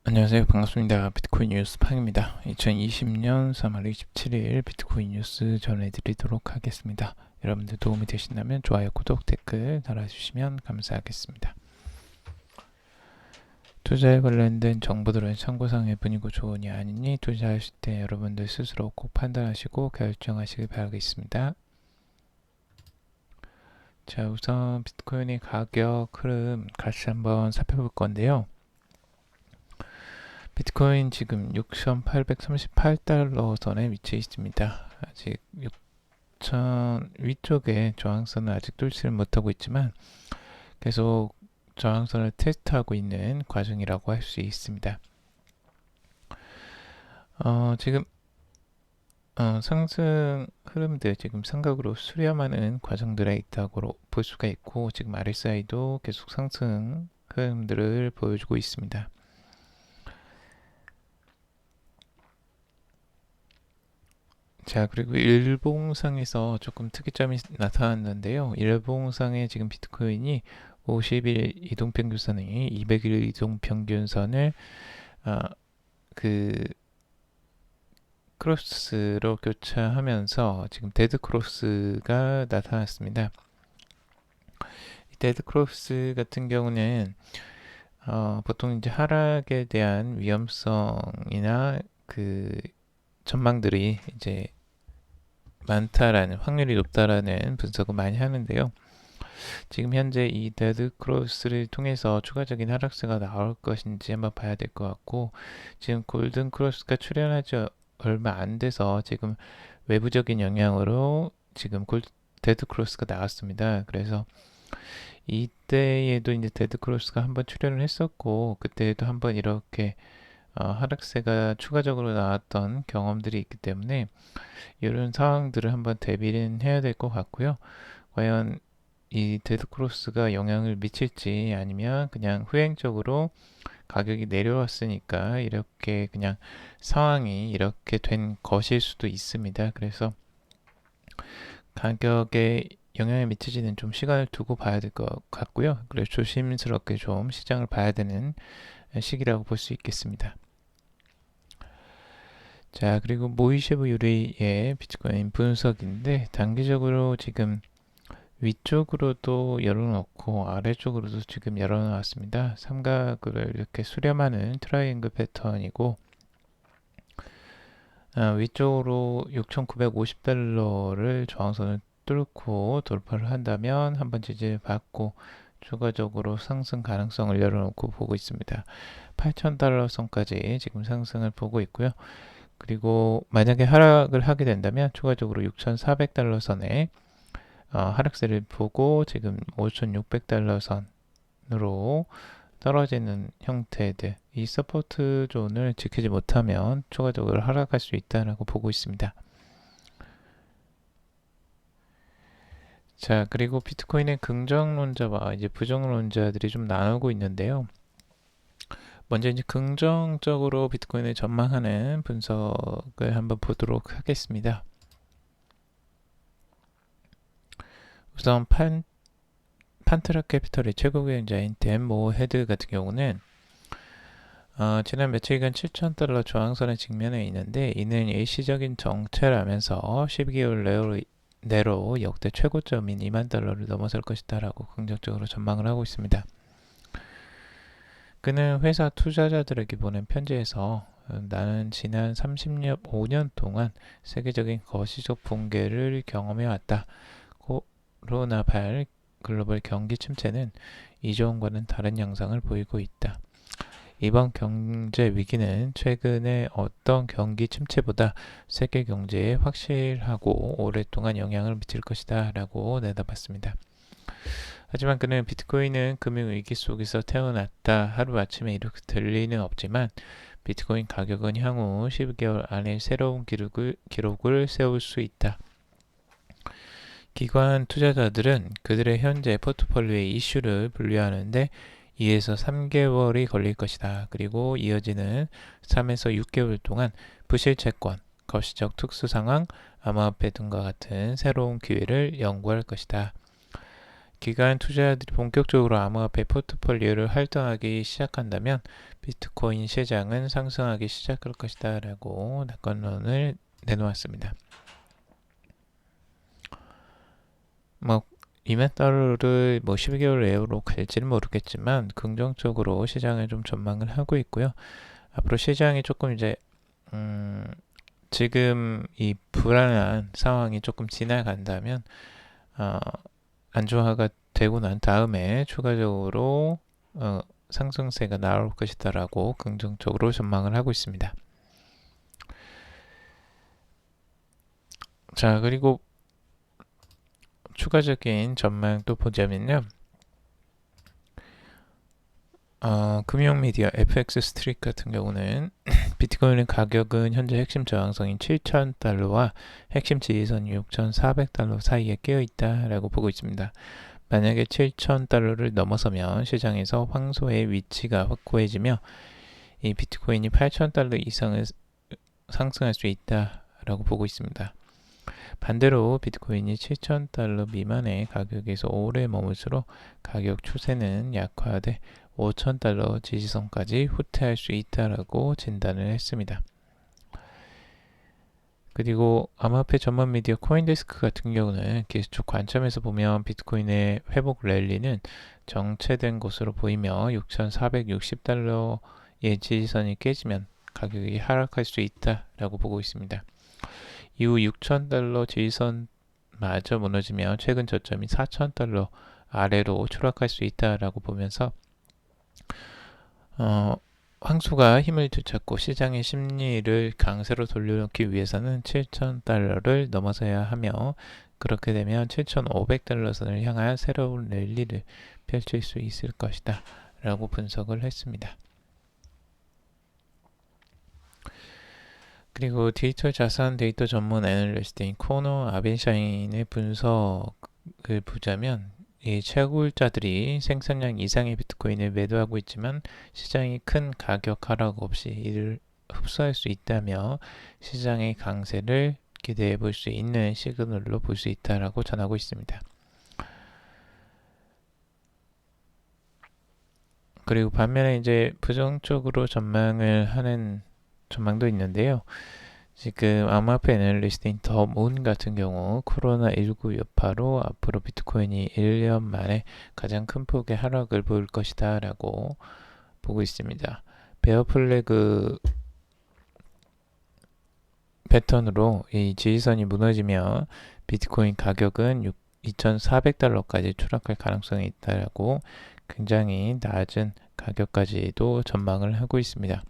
안녕하세요. 반갑습니다. 비트코인 뉴스 팡입니다. 2020년 3월 27일 비트코인 뉴스 전해드리도록 하겠습니다. 여러분들 도움이 되신다면 좋아요, 구독, 댓글 달아주시면 감사하겠습니다. 투자에 관련된 정보들은 참고사항일 뿐이고 조언이 아니니 투자하실 때 여러분들 스스로 꼭 판단하시고 결정하시길 바라겠습니다. 자, 우선 비트코인의 가격 흐름 같이 한번 살펴볼 건데요. 비트코인 지금 6,838달러 선에 위치해 있습니다. 아직 6천 위쪽에 저항선을 아직 뚫지를 못하고 있지만 계속 저항선을 테스트하고 있는 과정이라고 할 수 있습니다. 지금 상승 흐름들 지금 삼각으로 수렴하는 과정들에 있다고 볼 수가 있고, 지금 RSI도 계속 상승 흐름들을 보여주고 있습니다. 자, 그리고 일봉상에서 조금 특이점이 나타났는데요. 일봉상에 지금 비트코인이 50일 이동평균선이 200일 이동평균선을 그 크로스로 교차하면서 지금 데드 크로스가 나타났습니다. 이 데드 크로스 같은 경우는 보통 이제 하락에 대한 위험성이나 그 전망들이 이제 많다라는, 확률이 높다라는 분석을 많이 하는데요. 지금 현재 이 데드 크로스를 통해서 추가적인 하락세가 나올 것인지 한번 봐야 될 것 같고, 지금 골든 크로스가 출현하지 얼마 안 돼서 지금 외부적인 영향으로 지금 데드 크로스가 나왔습니다. 그래서 이때에도 이제 데드 크로스가 한번 출현을 했었고, 그때에도 한번 이렇게 하락세가 추가적으로 나왔던 경험들이 있기 때문에 이런 상황들을 한번 대비는 해야 될 것 같고요. 과연 이 데드 크로스가 영향을 미칠지, 아니면 그냥 후행적으로 가격이 내려왔으니까 이렇게 그냥 상황이 이렇게 된 것일 수도 있습니다. 그래서 가격에 영향을 미치지는 좀 시간을 두고 봐야 될 것 같고요. 그래서 조심스럽게 좀 시장을 봐야 되는 시기라고 볼 수 있겠습니다. 자, 그리고 모이쉐브 유리의 비트코인 분석인데, 단기적으로 지금 위쪽으로도 열어놓고 아래쪽으로도 지금 열어놨습니다. 삼각을 이렇게 수렴하는 트라이앵글 패턴이고, 위쪽으로 6,950달러를 저항선을 뚫고 돌파를 한다면 한번 지지를 받고 추가적으로 상승 가능성을 열어놓고 보고 있습니다. 8,000달러 선까지 지금 상승을 보고 있고요. 그리고 만약에 하락을 하게 된다면 추가적으로 6,400달러 선에 하락세를 보고 지금 5,600달러 선으로 떨어지는 형태들, 이 서포트 존을 지키지 못하면 추가적으로 하락할 수 있다라고 보고 있습니다. 자, 그리고 비트코인의 긍정론자와 이제 부정론자들이 좀 나누고 있는데요. 먼저 이제 긍정적으로 비트코인을 전망하는 분석을 한번 보도록 하겠습니다. 우선 판트라 캐피털의 최고 경영자인 댄 모헤드 같은 경우는 지난 며칠간 7,000달러 저항선에 직면해 있는데, 이는 일시적인 정체라면서 12개월 내로 역대 최고점인 2만 달러를 넘어설 것이다 라고 긍정적으로 전망을 하고 있습니다. 그는 회사 투자자들에게 보낸 편지에서 나는 지난 35년 동안 세계적인 거시적 붕괴를 경험해왔다. 코로나8 글로벌 경기 침체는 이전과는 다른 양상을 보이고 있다. 이번 경제 위기는 최근의 어떤 경기 침체보다 세계 경제에 확실하고 오랫동안 영향을 미칠 것이다 라고 내다봤습니다. 하지만 그는 비트코인은 금융위기 속에서 태어났다, 하루아침에 이렇게 될 리는 없지만 비트코인 가격은 향후 12개월 안에 새로운 기록을 세울 수 있다. 기관 투자자들은 그들의 현재 포트폴리오의 이슈를 분류하는데 2에서 3개월이 걸릴 것이다. 그리고 이어지는 3에서 6개월 동안 부실 채권, 거시적 특수 상황, 암호화폐 등과 같은 새로운 기회를 연구할 것이다. 기관 투자자들이 본격적으로 암호화폐 포트폴리오를 활동하기 시작한다면 비트코인 시장은 상승하기 시작할 것이다 라고 낙관론을 내놓았습니다. 뭐 2만 달러를 12개월 내로 갈지는 모르겠지만 긍정적으로 시장을 좀 전망을 하고 있고요. 앞으로 시장이 조금 이제 지금 이 불안한 상황이 조금 지나간다면 안정화가 되고 난 다음에 추가적으로 상승세가 나올 것이다라고 긍정적으로 전망을 하고 있습니다. 자, 그리고 추가적인 전망도 보자면요. 금융미디어 FX 스트릿 같은 경우는 비트코인의 가격은 현재 핵심 저항성인 7,000달러와 핵심 지지선 6,400달러 사이에 끼어 있다라고 보고 있습니다. 만약에 7,000달러를 넘어서면 시장에서 황소의 위치가 확고해지며 이 비트코인이 8,000달러 이상을 상승할 수 있다라고 보고 있습니다. 반대로 비트코인이 7,000달러 미만의 가격에서 오래 머물수록 가격 추세는 약화돼 5,000달러 지지선까지 후퇴할 수 있다라고 진단을 했습니다. 그리고 암호화폐 전문 미디어 코인데스크 같은 경우는 기술적 관점에서 보면 비트코인의 회복 랠리는 정체된 것으로 보이며 6,460달러의 지지선이 깨지면 가격이 하락할 수 있다라고 보고 있습니다. 이후 6,000달러 지지선마저 무너지며 최근 저점인 4,000달러 아래로 추락할 수 있다라고 보면서 황소가 힘을 되찾고 시장의 심리를 강세로 돌려놓기 위해서는 7,000달러를 넘어서야 하며 그렇게 되면 7,500달러 선을 향한 새로운 랠리를 펼칠 수 있을 것이다 라고 분석을 했습니다. 그리고 디지털 자산 데이터 전문 애널리스트인 코너 아벤샤인의 분석을 보자면 이 채굴자들이 생산량 이상의 비트코인을 매도하고 있지만 시장이 큰 가격 하락 없이 이를 흡수할 수 있다며 시장의 강세를 기대해 볼 수 있는 시그널로 볼 수 있다라고 전하고 있습니다. 그리고 반면에 이제 부정적으로 전망을 하는 전망도 있는데요. 지금 암호화폐 애널리스트인 더문 같은 경우 코로나19 여파로 앞으로 비트코인이 1년 만에 가장 큰 폭의 하락을 보일 것이다 라고 보고 있습니다. 베어 플래그 패턴으로 이 지지선이 무너지며 비트코인 가격은 2,400달러까지 추락할 가능성이 있다라고 굉장히 낮은 가격까지도 전망을 하고 있습니다.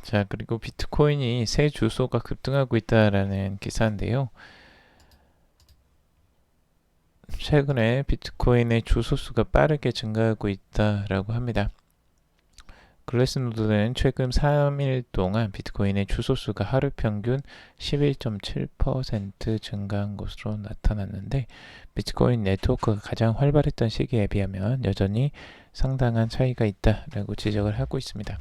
자, 그리고 비트코인이 새 주소가 급등하고 있다라는 기사인데요. 최근에 비트코인의 주소 수가 빠르게 증가하고 있다라고 합니다. 글래스노드는 최근 3일 동안 비트코인의 주소 수가 하루 평균 11.7% 증가한 것으로 나타났는데 비트코인 네트워크가 가장 활발했던 시기에 비하면 여전히 상당한 차이가 있다라고 지적을 하고 있습니다.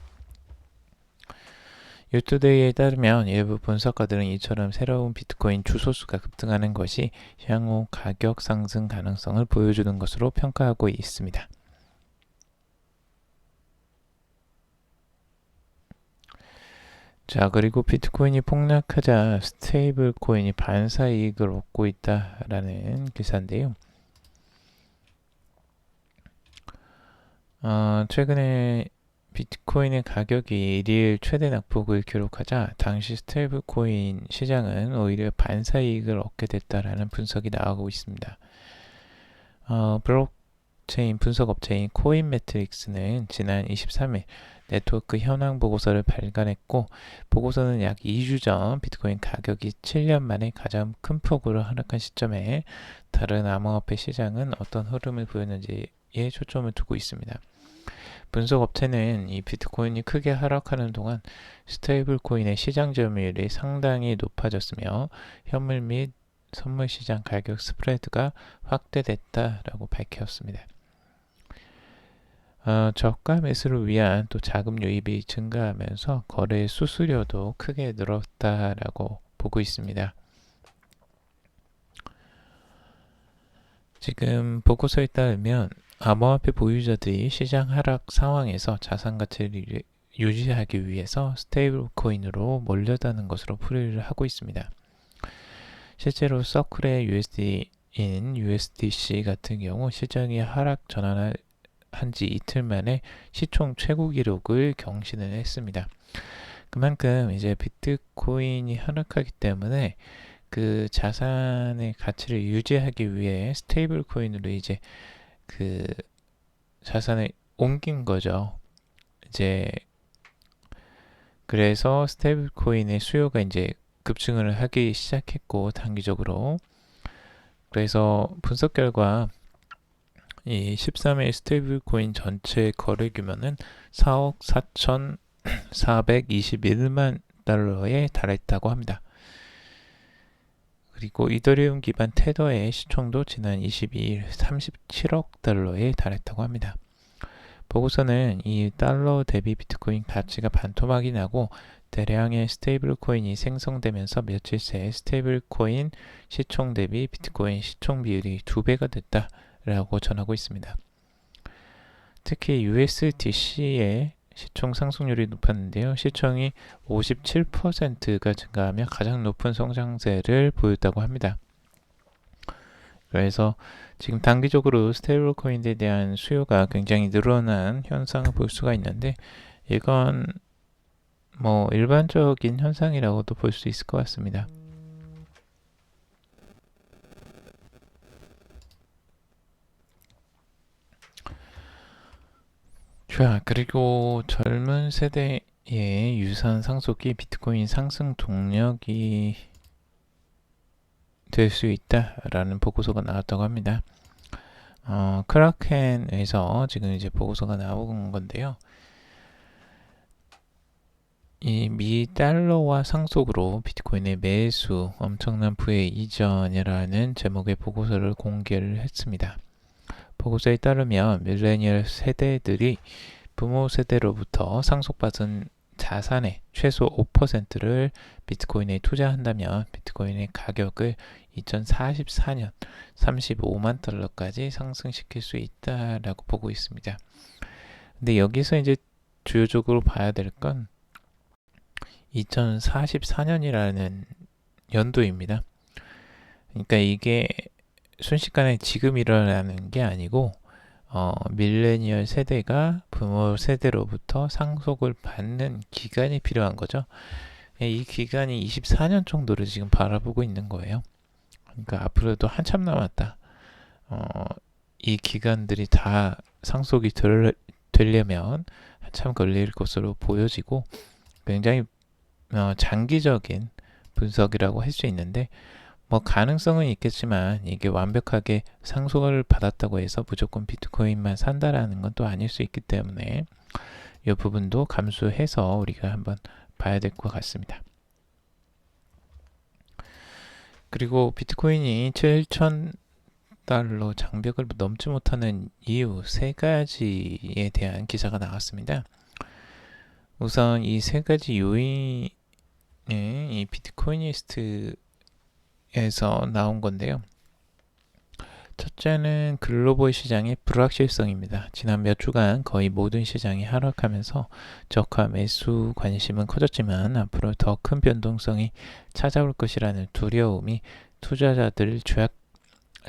유투데이에 따르면 일부 분석가들은 이처럼 새로운 비트코인 주소수가 급등하는 것이 향후 가격 상승 가능성을 보여주는 것으로 평가하고 있습니다. 자, 그리고 비트코인이 폭락하자 스테이블 코인이 반사 이익을 얻고 있다라는 기사인데요. 최근에 비트코인의 가격이 일일 최대 낙폭을 기록하자 당시 스테이블 코인 시장은 오히려 반사 이익을 얻게 됐다라는 분석이 나오고 있습니다. 블록체인 분석 업체인 코인매트릭스는 지난 23일 네트워크 현황 보고서를 발간했고 보고서는 약 2주 전 비트코인 가격이 7년 만에 가장 큰 폭으로 하락한 시점에 다른 암호화폐 시장은 어떤 흐름을 보였는지에 초점을 두고 있습니다. 분석 업체는 이 비트코인이 크게 하락하는 동안 스테이블 코인의 시장 점유율이 상당히 높아졌으며 현물 및 선물 시장 가격 스프레드가 확대됐다라고 밝혔습니다. 저가 매수를 위한 또 자금 유입이 증가하면서 거래 수수료도 크게 늘었다라고 보고 있습니다. 지금 보고서에 따르면 암호화폐 보유자들이 시장 하락 상황에서 자산 가치를 유지하기 위해서 스테이블 코인으로 몰려드는 것으로 풀이를 하고 있습니다. 실제로 서클의 USD인 USDC 같은 경우 시장이 하락 전환한 지 이틀 만에 시총 최고 기록을 경신을 했습니다. 그만큼 이제 비트코인이 하락하기 때문에 그 자산의 가치를 유지하기 위해 스테이블 코인으로 이제 그 자산을 옮긴 거죠. 이제 그래서 스테이블 코인의 수요가 이제 급증을 하기 시작했고, 단기적으로. 그래서 분석 결과 이 13일 스테이블 코인 전체 거래 규모는 4억 4,421만 달러에 달했다고 합니다. 그리고 이더리움 기반 테더의 시총도 지난 22일 37억 달러에 달했다고 합니다. 보고서는 이 달러 대비 비트코인 가치가 반토막이 나고 대량의 스테이블 코인이 생성되면서 며칠 새 스테이블 코인 시총 대비 비트코인 시총 비율이 2배가 됐다라고 전하고 있습니다. 특히 USDC의 시총 상승률이 높았는데요. 시총이 57%가 증가하며 가장 높은 성장세를 보였다고 합니다. 그래서 지금 단기적으로 스테이블 코인에 대한 수요가 굉장히 늘어난 현상을 볼 수가 있는데, 이건 뭐 일반적인 현상이라고도 볼 수 있을 것 같습니다. 자, 그리고 젊은 세대의 유산 상속이 비트코인 상승 동력이 될 수 있다라는 보고서가 나왔다고 합니다. 크라켄에서 지금 이제 보고서가 나온 건데요. 이 미 달러화 상속으로 비트코인의 매수 엄청난 부의 이전이라는 제목의 보고서를 공개를 했습니다. 보고서에 따르면 밀레니얼 세대들이 부모 세대로부터 상속받은 자산의 최소 5%를 비트코인에 투자한다면 비트코인의 가격을 2044년 35만 달러까지 상승시킬 수 있다라고 보고 있습니다. 근데 여기서 이제 주요적으로 봐야 될 건 2044년이라는 연도입니다. 그러니까 이게 순식간에 지금 일어나는 게 아니고 밀레니얼 세대가 부모 세대로부터 상속을 받는 기간이 필요한 거죠. 이 기간이 24년 정도를 지금 바라보고 있는 거예요. 그러니까 앞으로도 한참 남았다. 이 기간들이 다 상속이 되려면 한참 걸릴 것으로 보여지고, 굉장히 장기적인 분석이라고 할 수 있는데, 뭐 가능성은 있겠지만 이게 완벽하게 상속을 받았다고 해서 무조건 비트코인만 산다라는 건 또 아닐 수 있기 때문에 이 부분도 감수해서 우리가 한번 봐야 될 것 같습니다. 그리고 비트코인이 7,000달러 장벽을 넘지 못하는 이유 3가지에 대한 기사가 나왔습니다. 우선 이 3가지 요인이 이 비트코이니스트에서 나온 건데요. 첫째는 글로벌 시장의 불확실성입니다. 지난 몇 주간 거의 모든 시장이 하락하면서 저가 매수 관심은 커졌지만 앞으로 더 큰 변동성이 찾아올 것이라는 두려움이 투자자들을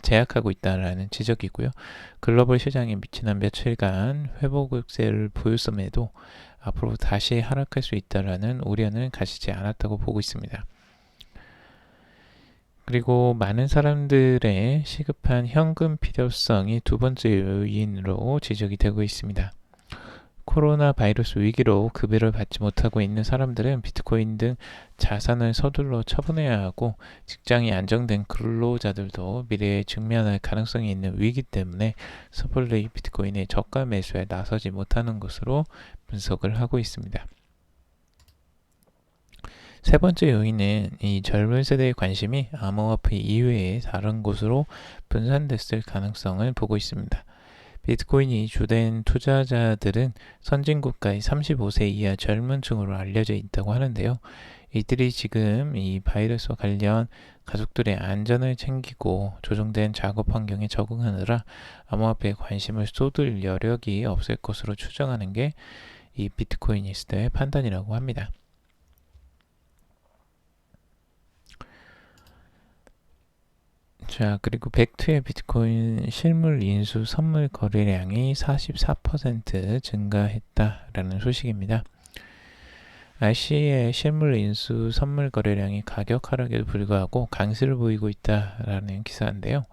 제약하고 있다는 지적이고요. 글로벌 시장이 지난 며칠간 회복 억세를 보였음에도 앞으로 다시 하락할 수 있다는 우려는 가시지 않았다고 보고 있습니다. 그리고 많은 사람들의 시급한 현금 필요성이 2번째 요인으로 지적이 되고 있습니다. 코로나 바이러스 위기로 급여를 받지 못하고 있는 사람들은 비트코인 등 자산을 서둘러 처분해야 하고, 직장이 안정된 근로자들도 미래에 직면할 가능성이 있는 위기 때문에 섣불리 비트코인의 저가 매수에 나서지 못하는 것으로 분석을 하고 있습니다. 세 번째 요인은 이 젊은 세대의 관심이 암호화폐 이외의 다른 곳으로 분산됐을 가능성을 보고 있습니다. 비트코인이 주된 투자자들은 선진국가의 35세 이하 젊은 층으로 알려져 있다고 하는데요. 이들이 지금 이 바이러스와 관련 가족들의 안전을 챙기고 조정된 작업 환경에 적응하느라 암호화폐에 관심을 쏟을 여력이 없을 것으로 추정하는 게 이 비트코이니스트의 판단이라고 합니다. 자, 그리고 벡트의 비트코인 실물 인수 선물 거래량이 44% 증가했다라는 소식입니다. RC의 실물 인수 선물 거래량이 가격 하락에도 불구하고 강세를 보이고 있다라는 기사인데요.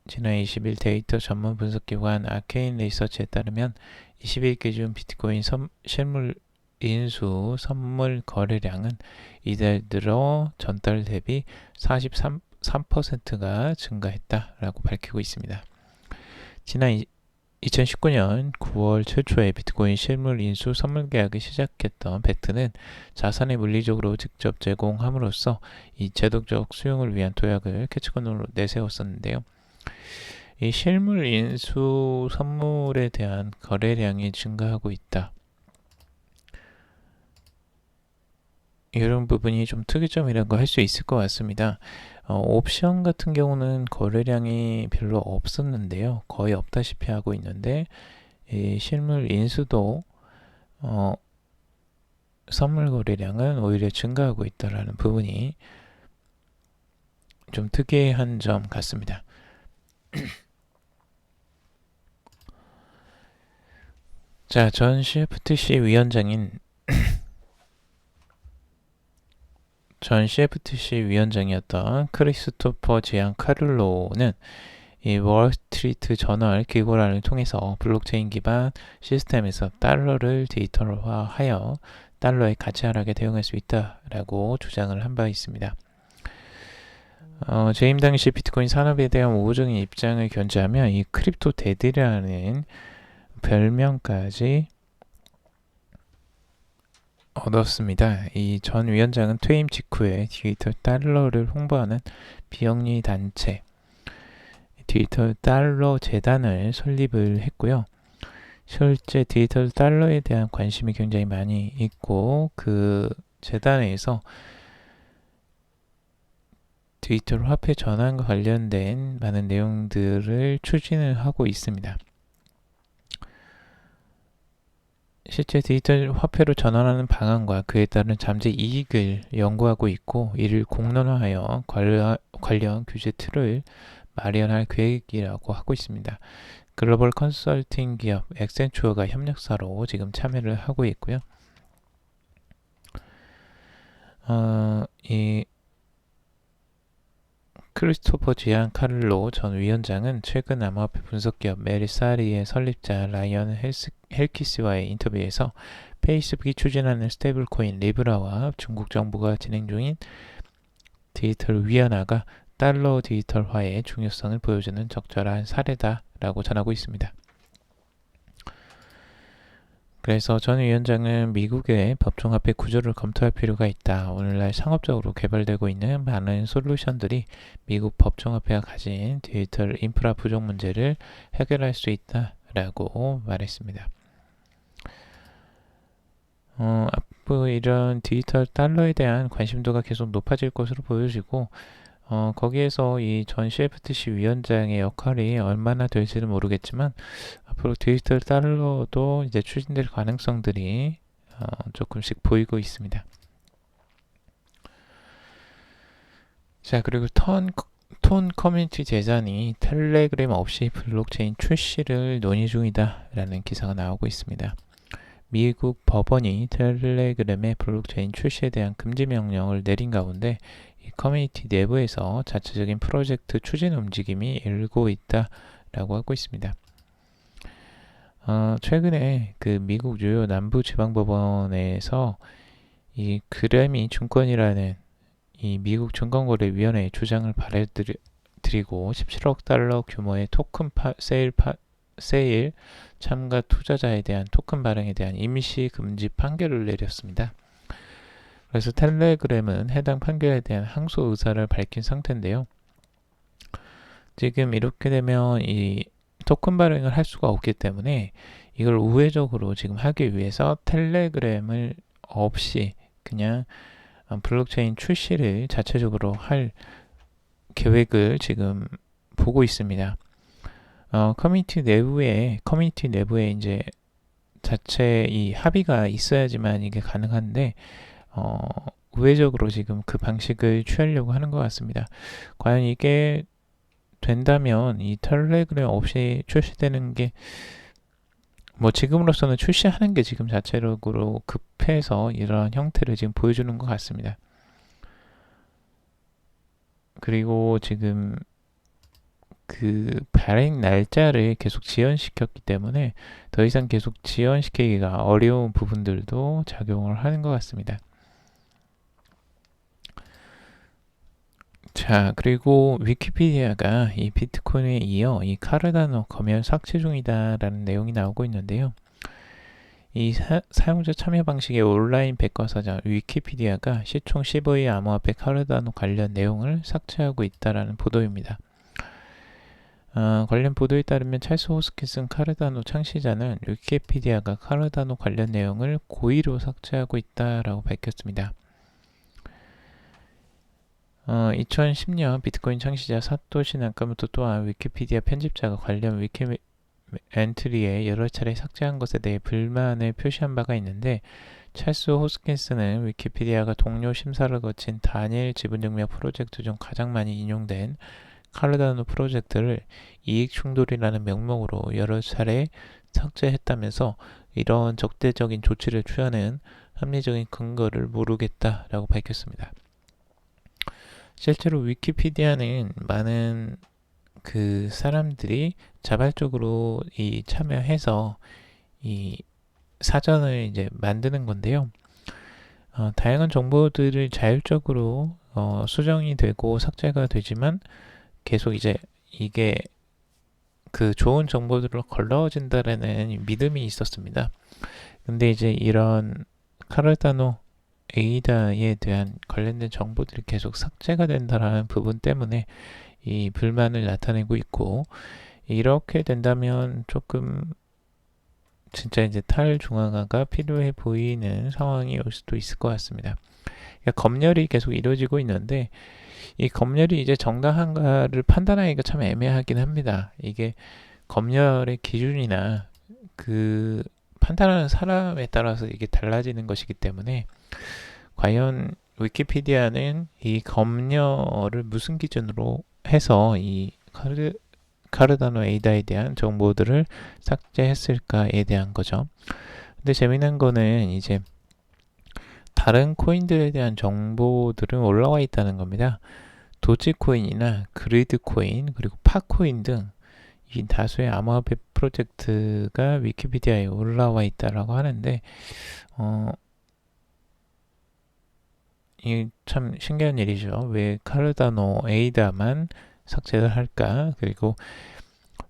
지난 20일 데이터 전문 분석기관 아케인 리서치에 따르면 20일 기준 비트코인 실물 인수 선물 거래량은 이달 들어 전달 대비 43%가 증가했다라고 밝히고 있습니다. 지난 2019년 9월 최초에 비트코인 실물 인수 선물 계약을 시작했던 벡트는 자산을 물리적으로 직접 제공함으로써 이 제도적 수용을 위한 도약을 캐치건으로 내세웠었는데요. 이 실물 인수 선물에 대한 거래량이 증가하고 있다. 이런 부분이 좀 특이점이라고 할 수 있을 것 같습니다. 옵션 같은 경우는 거래량이 별로 없었는데요. 거의 없다시피 하고 있는데 이 실물 인수도 선물 거래량은 오히려 증가하고 있다는 부분이 좀 특이한 점 같습니다. 자, 전 CFTC 위원장이었던 크리스토퍼 지안카를로는 이 월스트리트 저널 기고란을 통해서 블록체인 기반 시스템에서 달러를 디지털화하여 달러의 가치 하락에 대응할 수 있다라고 주장을 한 바 있습니다. 재임 당시 비트코인 산업에 대한 우호적인 입장을 견지하며 이 크립토 데드라는 별명까지 얻었습니다. 이 전 위원장은 퇴임 직후에 디지털 달러를 홍보하는 비영리 단체 디지털 달러 재단을 설립을 했고요. 실제 디지털 달러에 대한 관심이 굉장히 많이 있고 그 재단에서 디지털 화폐 전환과 관련된 많은 내용들을 추진을 하고 있습니다. 실제 디지털 화폐로 전환하는 방안과 그에 따른 잠재 이익을 연구하고 있고 이를 공론화하여 관련 규제 틀을 마련할 계획이라고 하고 있습니다. 글로벌 컨설팅 기업 액센추어가 협력사로 지금 참여를 하고 있고요. 이 크리스토퍼 지안카를로 전 위원장은 최근 암호화폐 분석기업 메리사리의 설립자 라이언 헬키스와의 인터뷰에서 페이스북이 추진하는 스테이블코인 리브라와 중국 정부가 진행 중인 디지털 위안화가 달러 디지털화의 중요성을 보여주는 적절한 사례다라고 전하고 있습니다. 그래서 전 위원장은 미국의 법정화폐 구조를 검토할 필요가 있다. 오늘날 상업적으로 개발되고 있는 많은 솔루션들이 미국 법정화폐가 가진 디지털 인프라 부족 문제를 해결할 수 있다라고 말했습니다. 앞으로 이런 디지털 달러에 대한 관심도가 계속 높아질 것으로 보여지고 거기에서 이 전 CFTC 위원장의 역할이 얼마나 될지는 모르겠지만 앞으로 디지털 달러도 이제 추진될 가능성들이 조금씩 보이고 있습니다. 자, 그리고 톤 커뮤니티 재단이 텔레그램 없이 블록체인 출시를 논의 중이다 라는 기사가 나오고 있습니다. 미국 법원이 텔레그램의 블록체인 출시에 대한 금지 명령을 내린 가운데 이 커뮤니티 내부에서 자체적인 프로젝트 추진 움직임이 일고 있다라고 하고 있습니다. 최근에 그 미국 뉴욕 남부지방법원에서 이 그래미 증권이라는 이 미국 증권거래위원회의 주장을 발해드리고 17억 달러 규모의 토큰 세일 참가 투자자에 대한 토큰 발행에 대한 임시 금지 판결을 내렸습니다. 그래서 텔레그램은 해당 판결에 대한 항소 의사를 밝힌 상태인데요. 지금 이렇게 되면 이 토큰 발행을 할 수가 없기 때문에 이걸 우회적으로 지금 하기 위해서 텔레그램을 없이 그냥 블록체인 출시를 자체적으로 할 계획을 지금 보고 있습니다. 커뮤니티 내부에 이제 자체 이 합의가 있어야지만 이게 가능한데, 우회적으로 지금 그 방식을 취하려고 하는 것 같습니다. 과연 이게 된다면 이 텔레그램 없이 출시되는 게 뭐 지금으로서는 출시하는 게 지금 자체적으로 급해서 이러한 형태를 지금 보여주는 것 같습니다. 그리고 지금 그 발행 날짜를 계속 지연시켰기 때문에 더 이상 계속 지연시키기가 어려운 부분들도 작용을 하는 것 같습니다. 자, 그리고 위키피디아가 이 비트코인에 이어 이 카르다노 검열 삭제 중이다라는 내용이 나오고 있는데요. 이 사용자 참여 방식의 온라인 백과사전 위키피디아가 시총 15의 암호화폐 카르다노 관련 내용을 삭제하고 있다라는 보도입니다. 관련 보도에 따르면 찰스 호스킨슨 카르다노 창시자는 위키피디아가 카르다노 관련 내용을 고의로 삭제하고 있다라고 밝혔습니다. 2010년 비트코인 창시자 사토시 나카모토 또한 위키피디아 편집자가 관련 위키 엔트리에 여러 차례 삭제한 것에 대해 불만을 표시한 바가 있는데, 찰스 호스킨스는 위키피디아가 동료 심사를 거친 다니엘 지분증명 프로젝트 중 가장 많이 인용된 카르다노 프로젝트를 이익충돌이라는 명목으로 여러 차례 삭제했다면서 이런 적대적인 조치를 취하는 합리적인 근거를 모르겠다라고 밝혔습니다. 실제로 위키피디아는 많은 그 사람들이 자발적으로 이 참여해서 이 사전을 이제 만드는 건데요. 다양한 정보들을 자율적으로 수정이 되고 삭제가 되지만 계속 이제 이게 그 좋은 정보들로 걸러진다라는 믿음이 있었습니다. 근데 이제 이런 카르다노 에이다에 대한 관련된 정보들이 계속 삭제가 된다라는 부분 때문에 이 불만을 나타내고 있고, 이렇게 된다면 조금 진짜 이제 탈중앙화가 필요해 보이는 상황이 올 수도 있을 것 같습니다. 그러니까 검열이 계속 이루어지고 있는데 이 검열이 이제 정당한가를 판단하기가 참 애매하긴 합니다. 이게 검열의 기준이나 그 판단하는 사람에 따라서 이게 달라지는 것이기 때문에 과연 위키피디아는 이 검열을 무슨 기준으로 해서 이 카르다노 에이다에 대한 정보들을 삭제했을까에 대한 거죠. 근데 재미난 거는 이제 다른 코인들에 대한 정보들은 올라와 있다는 겁니다. 도지코인이나 그리드코인 그리고 파코인 등 이 다수의 암호화폐 프로젝트가 위키피디아에 올라와 있다라고 하는데, 이 참 신기한 일이죠. 왜 카르다노 에이다만 삭제를 할까? 그리고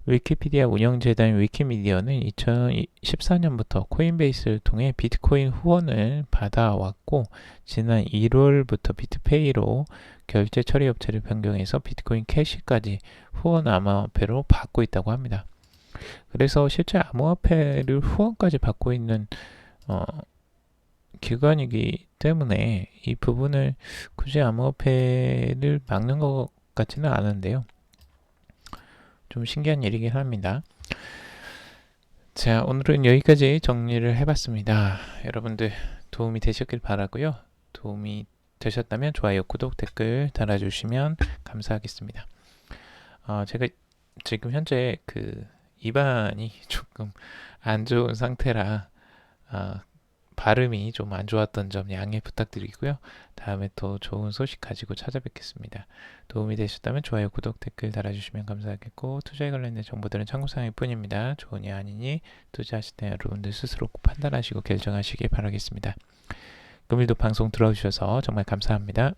위키피디아 운영재단 위키미디어는 2014년부터 코인베이스를 통해 비트코인 후원을 받아왔고, 지난 1월부터 비트페이로 결제 처리 업체를 변경해서 비트코인 캐시까지 후원 암호화폐로 받고 있다고 합니다. 그래서 실제 암호화폐를 후원까지 받고 있는 기관이기 때문에 이 부분을 굳이 암호화폐를 막는 것 같지는 않은데요. 좀 신기한 일이긴 합니다. 자, 오늘은 여기까지 정리를 해봤습니다. 여러분들 도움이 되셨길 바라고요. 도움이 되셨다면 좋아요, 구독, 댓글 달아주시면 감사하겠습니다. 제가 지금 현재 그 입안이 조금 안 좋은 상태라 발음이 좀 안 좋았던 점 양해 부탁드리고요. 다음에 또 좋은 소식 가지고 찾아뵙겠습니다. 도움이 되셨다면 좋아요, 구독, 댓글 달아주시면 감사하겠고, 투자에 관련된 정보들은 참고사항일 뿐입니다. 좋으니 아니니 투자하실 때 여러분들 스스로 꼭 판단하시고 결정하시길 바라겠습니다. 금일도 방송 들어주셔서 정말 감사합니다.